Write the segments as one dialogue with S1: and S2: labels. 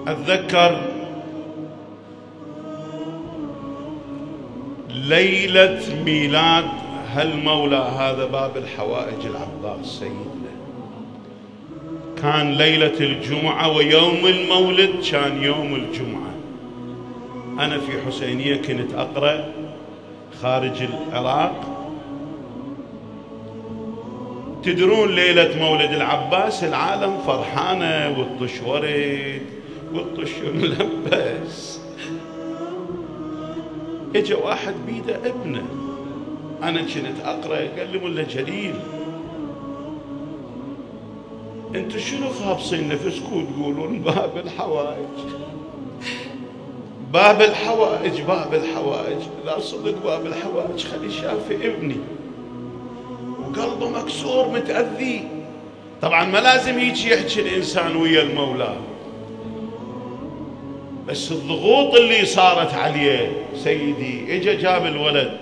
S1: أتذكر ليلة ميلاد هالمولى هذا باب الحوائج العباس سيدنا، كان ليلة الجمعة ويوم المولد كان يوم الجمعة. أنا في حسينية كنت أقرأ خارج العراق. تدرون ليلة مولد العباس العالم فرحانة والطش ورد والطش ملبس. اجا واحد بيده ابنه، أنا كنت أقرأ، قال لي ملا جليل انتو شنو خابصين نفسكم تقولون باب الحوائج؟ باب الحوائج، باب الحوائج. لا صدق باب الحوائج، خلي شافي ابني وقلبه مكسور متأذي. طبعا ما لازم يجي يحكي الإنسان ويا المولى، بس الضغوط اللي صارت عليه سيدي. اجا جاب الولد،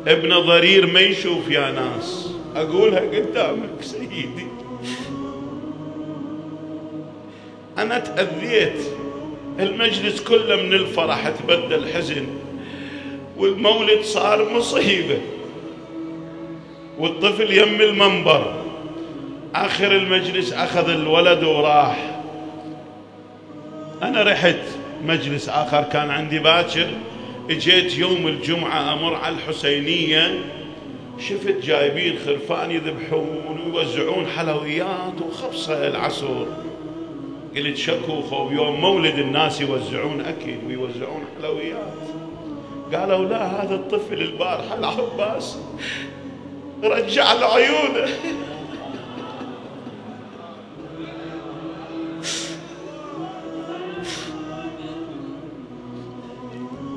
S1: ابنه ضرير ما يشوف يا ناس، أقولها قدامك سيدي. أنا تأذيت، المجلس كله من الفرح تبدل حزن، والمولد صار مصيبة، والطفل يم المنبر. آخر المجلس أخذ الولد وراح. أنا رحت مجلس آخر كان عندي باكر، اجيت يوم الجمعة أمر على الحسينية، شفت جايبين خرفان يذبحون ويوزعون حلويات وخبصة العصر. قلت شكوخة ويوم مولد الناس يوزعون أكل ويوزعون حلويات. قالوا لا، هذا الطفل البارحة العباس رجع له عيونه.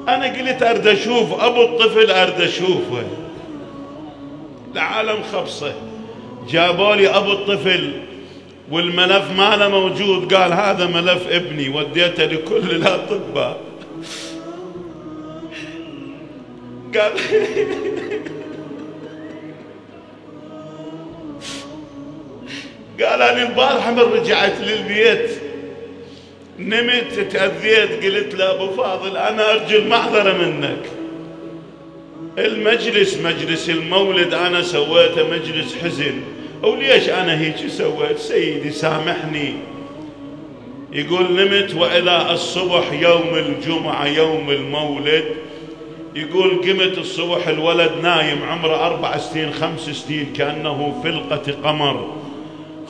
S1: أنا قلت أرد أشوف أبو الطفل، أرد أشوفه. العالم خبصة. جابوا لي أبو الطفل والملف ماله موجود، قال هذا ملف ابني، وديته لكل الأطباء. قال قال أنا البارحة من رجعت للبيت نمت تأذيت، قلت له أبو فاضل أنا أرجو المعذرة منك، المجلس مجلس المولد أنا سويته مجلس حزن، وليش أنا هيك سويت سيدي سامحني. يقول نمت وإلى الصبح يوم الجمعة يوم المولد، يقول قمت الصبح الولد نايم عمره 4 سنين 5 سنين كأنه فلقة قمر.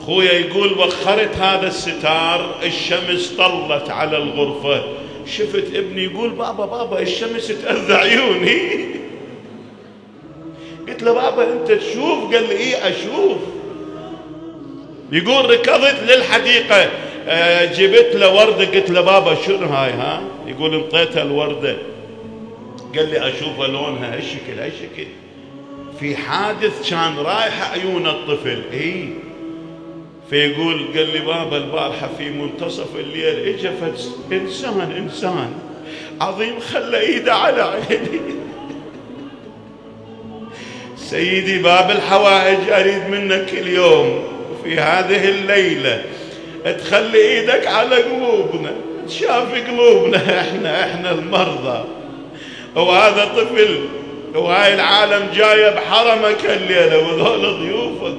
S1: خويا يقول وخرت هذا الستار، الشمس طلت على الغرفة، شفت ابني يقول بابا الشمس تأذى عيوني. قلت له بابا انت تشوف؟ قال لي ايه اشوف. يقول ركضت للحديقة جبت له وردة، قلت له بابا شنو هاي؟ ها يقول انطيتها الوردة، قال لي اشوفها لونها هالشكل هالشكل. في حادث كان رايح عيون الطفل ايه. فيقول قال لي بابا البارحة في منتصف الليل اجى انسان عظيم خلى ايده على عيني. سيدي باب الحوائج اريد منك اليوم في هذه الليلة تخلي ايدك على قلوبنا، تشاف قلوبنا احنا المرضى، وهذا طفل وهاي العالم جاية بحرمك الليلة وذول ضيوفك.